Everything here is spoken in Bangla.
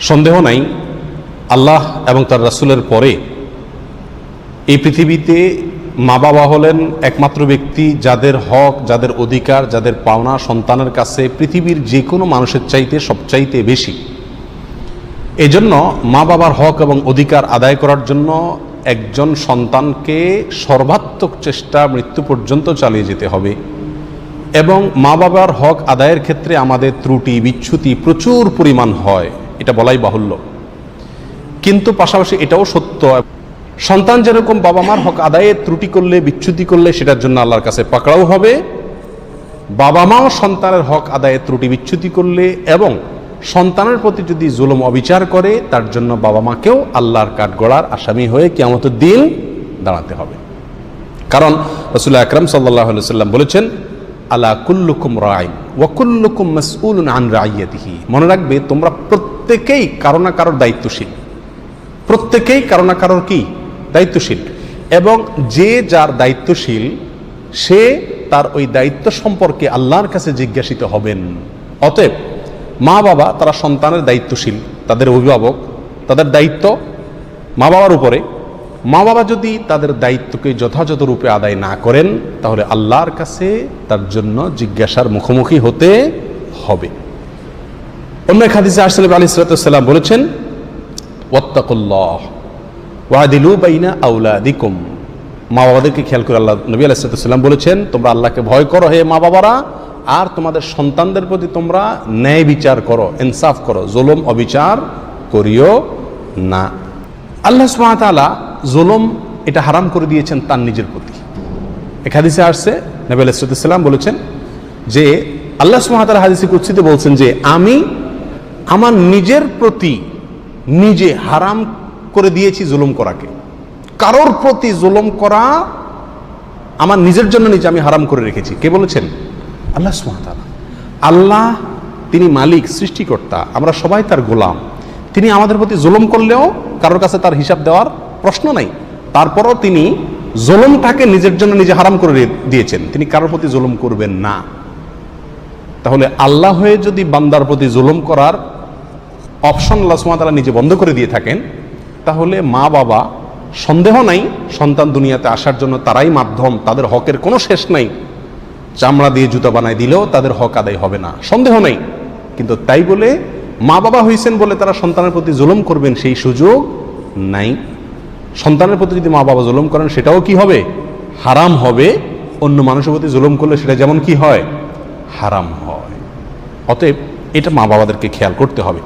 সন্দেহ নাই আল্লাহ এবং তার রাসূলের পরে এই পৃথিবীতে মা বাবা হলেন একমাত্র ব্যক্তি যাদের হক, যাদের অধিকার, যাদের পাওনা সন্তানের কাছে পৃথিবীর যে কোনো মানুষের চাইতে সবচাইতে বেশি। এজন্য মা বাবার হক এবং অধিকার আদায় করার জন্য একজন সন্তানকে সর্বাত্মক চেষ্টা মৃত্যু পর্যন্ত চালিয়ে যেতে হবে। এবং মা বাবার হক আদায়ের ক্ষেত্রে আমাদের ত্রুটি বিচ্যুতি প্রচুর পরিমাণ হয়, এটা বলাই বাহুল্য। কিন্তু পাশাপাশি এটাও সত্য, সন্তান যেরকম বাবা মার হক আদায়ে ত্রুটি করলে, বিচ্যুতি করলে সেটার জন্য আল্লাহর কাছে পাকড়াও হবে, বাবা মাও সন্তানের হক আদায়ে ত্রুটি বিচ্যুতি করলে এবং সন্তানের প্রতি যদি জুলুম অবিচার করে তার জন্য বাবা মাকেও আল্লাহর কাঠগড়ার আসামি হয়ে কিয়ামতের দিন দাঁড়াতে হবে। কারণ রাসূলুল্লাহ আকরাম সাল্লাল্লাহু আলাইহি ওয়াসাল্লাম বলেছেন, আলা কুল্লুকুম রাইন ওয়া কুল্লুকুম মাসউলুন আন রাইয়াতিহি। মনে রাখবে, তোমরা প্রত্যেকেই কারো না কারোর দায়িত্বশীল, প্রত্যেকেই কারো না কারোর কি দায়িত্বশীল, এবং যে যার দায়িত্বশীল সে তার ওই দায়িত্ব সম্পর্কে আল্লাহর কাছে জিজ্ঞাসিত হবেন। অতএব মা বাবা তারা সন্তানের দায়িত্বশীল, তাদের অভিভাবক, তাদের দায়িত্ব মা বাবার উপরে। মা বাবা যদি তাদের দায়িত্বকে যথাযথ রূপে আদায় না করেন তাহলে আল্লাহর কাছে তার জন্য জিজ্ঞাসার মুখোমুখি হতে হবে। অন্য এক হাদিসে রাসূল আলাইহিস সালাম বলেছেন, ওয়াত্তাকুল্লাহ ওয়াদিলু বাইনা আওলাদিকুম। মা বাবাদেরকে খেয়াল করে আল্লাহ নবী আলাইহিস সালাম বলেছেন, তোমরা আল্লাহকে ভয় করো হে মা বাবারা, আর তোমাদের সন্তানদের প্রতি তোমরা ন্যায় বিচার করো, ইনসাফ করো, জুলুম অবিচার করিও না। আল্লাহ সুবহানাহু ওয়া তাআলা জুলুম এটা হারাম করে দিয়েছেন তার নিজের প্রতি। এক হাদিসে আসছে, নবী আলাইহিস সালাম বলেছেন যে আল্লাহ সুবহানাহু ওয়া তাআলা হাদিসে কুদসিতে বলছেন যে আমি আমার নিজের প্রতি নিজে হারাম করে দিয়েছি জুলুম করাকে। কারোর প্রতি জুলুম করা আমার নিজের জন্য নিজে আমি হারাম করে রেখেছি। কে বলেছেন? আল্লাহ সুবহানাহু ওয়া তাআলা। আল্লাহ তিনি মালিক, সৃষ্টিকর্তা, আমরা সবাই তার গোলাম। তিনি আমাদের প্রতি জুলুম করলেও কারোর কাছে তার হিসাব দেওয়ার প্রশ্ন নাই। তারপরও তিনি জুলুমটাকে নিজের জন্য নিজে হারাম করে দিয়েছেন, তিনি কারোর প্রতি জুলুম করবেন না। তাহলে আল্লাহ হয়ে যদি বান্দার প্রতি জুলুম করার অপশন আল্লাহ সুবহানাহু ওয়া তাআলা নিজে বন্ধ করে দিয়ে থাকেন, তাহলে মা বাবা সন্দেহ নাই সন্তান দুনিয়াতে আসার জন্য তারাই মাধ্যম, তাদের হকের কোনো শেষ নাই। চামড়া দিয়ে জুতা বানায় দিলেও তাদের হক আদায় হবে না, সন্দেহ নেই। কিন্তু তাই বলে মা বাবা হয়েছেন বলে তারা সন্তানের প্রতি জুলুম করবেন সেই সুযোগ নাই। সন্তানের প্রতি যদি মা বাবা জুলুম করেন সেটাও কি হবে? হারাম হবে। অন্য মানুষের প্রতি জুলুম করলে সেটা যেমন কি হয়? হারাম হয়। অতএব এটা মা বাবাদেরকে খেয়াল করতে হবে।